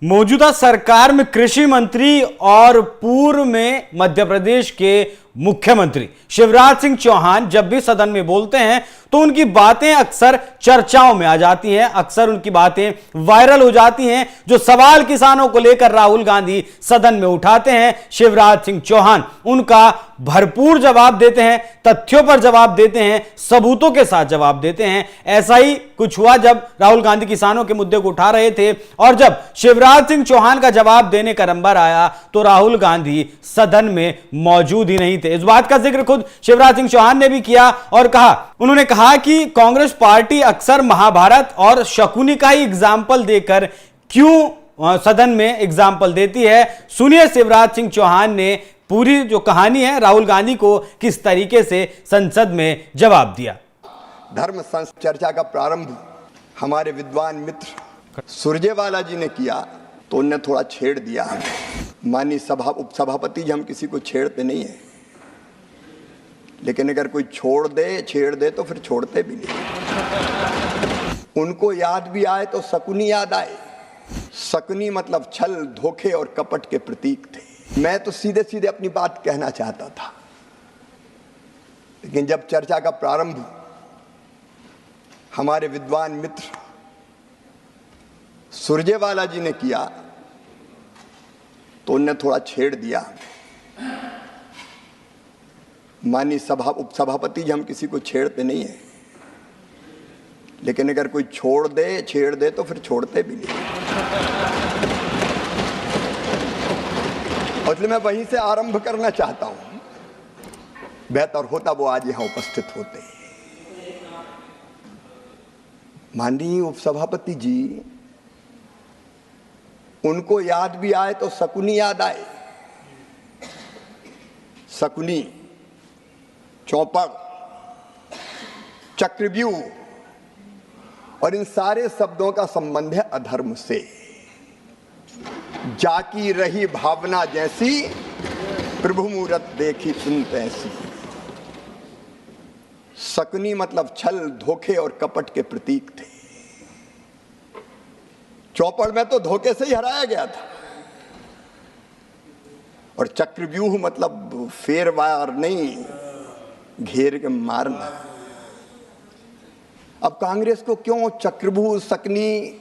मौजूदा सरकार में कृषि मंत्री और पूर्व में मध्य प्रदेश के मुख्यमंत्री शिवराज सिंह चौहान जब भी सदन में बोलते हैं तो उनकी बातें अक्सर चर्चाओं में आ जाती हैं, अक्सर उनकी बातें वायरल हो जाती हैं। जो सवाल किसानों को लेकर राहुल गांधी सदन में उठाते हैं, शिवराज सिंह चौहान उनका भरपूर जवाब देते हैं, तथ्यों पर जवाब देते हैं, सबूतों के साथ जवाब देते हैं। ऐसा ही कुछ हुआ जब राहुल गांधी किसानों के मुद्दे को उठा रहे थे और जब शिवराज सिंह चौहान का जवाब देने का नंबर आया तो राहुल गांधी सदन में मौजूद ही नहीं थे। इस बात का जिक्र खुद शिवराज सिंह चौहान ने भी किया और उन्होंने कहा कि कांग्रेस पार्टी अक्सर महाभारत और शकुनी का ही एग्जाम्पल देकर क्यों सदन में एग्जाम्पल देती है। सुनिए शिवराज सिंह चौहान ने पूरी जो कहानी है राहुल गांधी को किस तरीके से संसद में जवाब दिया। धर्म चर्चा का प्रारंभ हमारे विद्वान मित्र सुरजेवाला जी ने किया तो उनने थोड़ा छेड़ दिया। माननीय उपसभापति जी, हम किसी को छेड़ते नहीं है, लेकिन अगर कोई छेड़ दे तो फिर छोड़ते भी नहीं। उनको याद भी आए तो शकुनी याद आए। शकुनी मतलब छल, धोखे और कपट के प्रतीक थे। मैं तो सीधे सीधे अपनी बात कहना चाहता था, लेकिन जब चर्चा का प्रारंभ हमारे विद्वान मित्र सुरजेवाला जी ने किया तो उनने थोड़ा छेड़ दिया। माननीय उपसभापति जी, हम किसी को छेड़ते नहीं है, लेकिन अगर कोई छेड़ दे तो फिर छोड़ते भी नहीं। इसलिए मैं वहीं से आरंभ करना चाहता हूं। बेहतर होता वो आज यहां उपस्थित होते। माननीय उपसभापति जी, उनको याद भी आए तो शकुनी याद आए। शकुनी, चौपड़, चक्रव्यूह और इन सारे शब्दों का संबंध है अधर्म से। जाकी रही भावना जैसी, प्रभु मूरत देखी सुनत ऐसी। शकुनी मतलब छल, धोखे और कपट के प्रतीक थे। चौपड़ में तो धोखे से ही हराया गया था। और चक्रव्यूह मतलब फेरवार नहीं, घेर के मारना। अब कांग्रेस को क्यों चक्रव्यूह, शकुनी,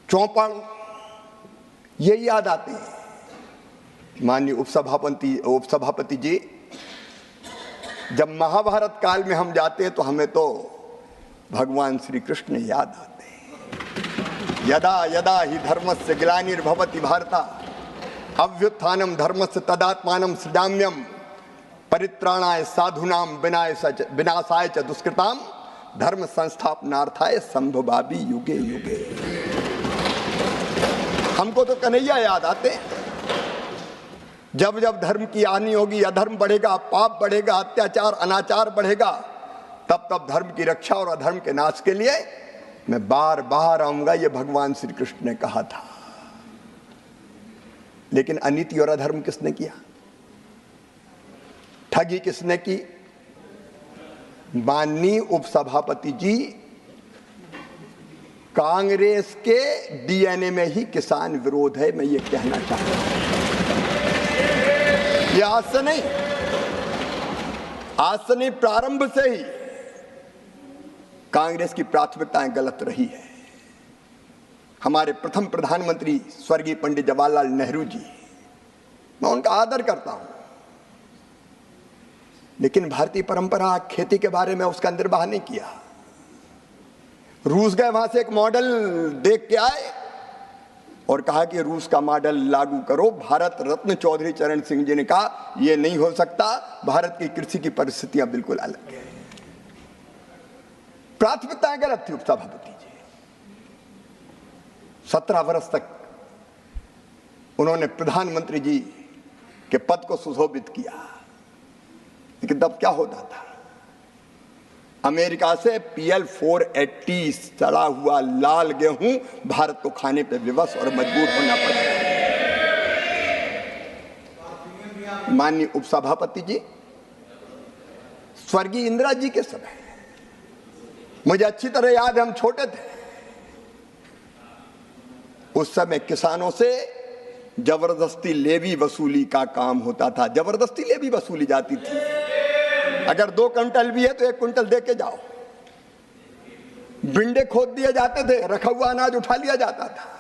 चौपड़ ये याद आते हैं। माननीय उपसभापति जी, जब महाभारत काल में हम जाते हैं तो हमें तो भगवान श्री कृष्ण याद आते हैं। यदा यदा ही धर्मस्य ग्लानिर्भवति भारता अभ्युत्थानम धर्मस्य तदात्मानं सृजाम्यहम् परित्राणाय साधूनां विनाशाय च दुष्कृताम धर्म संस्थापनार्थाय संभवामि युगे युगे। हमको तो कन्हैया याद आते हैं। जब जब धर्म की हानि होगी, अधर्म बढ़ेगा, पाप बढ़ेगा, अत्याचार अनाचार बढ़ेगा, तब तब धर्म की रक्षा और अधर्म के नाश के लिए मैं बार बार आऊंगा, ये भगवान श्री कृष्ण ने कहा था। लेकिन अनीति और अधर्म किसने किया? ठगी किसने की? माननीय उपसभापति जी, कांग्रेस के डीएनए में ही किसान विरोध है। मैं ये कहना चाहता हूं। ये आज से नहीं, प्रारंभ से ही कांग्रेस की प्राथमिकताएं गलत रही है। हमारे प्रथम प्रधानमंत्री स्वर्गीय पंडित जवाहरलाल नेहरू जी, मैं उनका आदर करता हूं, लेकिन भारतीय परंपरा खेती के बारे में उसका निर्वाह नहीं किया। रूस गए, वहां से एक मॉडल देख के आए और कहा कि रूस का मॉडल लागू करो। भारत रत्न चौधरी चरण सिंह जी ने कहा यह नहीं हो सकता, भारत की कृषि की परिस्थितियां बिल्कुल अलग है। प्राथमिकताएं गलत थी उपसभापति जी। 17 वर्ष तक उन्होंने प्रधानमंत्री जी के पद को सुशोभित किया, लेकिन तब क्या होता था? अमेरिका से PL 480 सड़ा हुआ लाल गेहूं भारत को खाने पे विवश और मजबूर होना पड़ा। माननीय उपसभापति जी, स्वर्गीय इंदिरा जी के समय, मुझे अच्छी तरह याद है, हम छोटे थे, उस समय किसानों से जबरदस्ती लेवी वसूली का काम होता था, जबरदस्ती लेवी वसूली जाती थी। अगर 2 क्विंटल भी है तो 1 क्विंटल दे के जाओ। बिंडे खोद दिए जाते थे, रखा हुआ अनाज उठा लिया जाता था।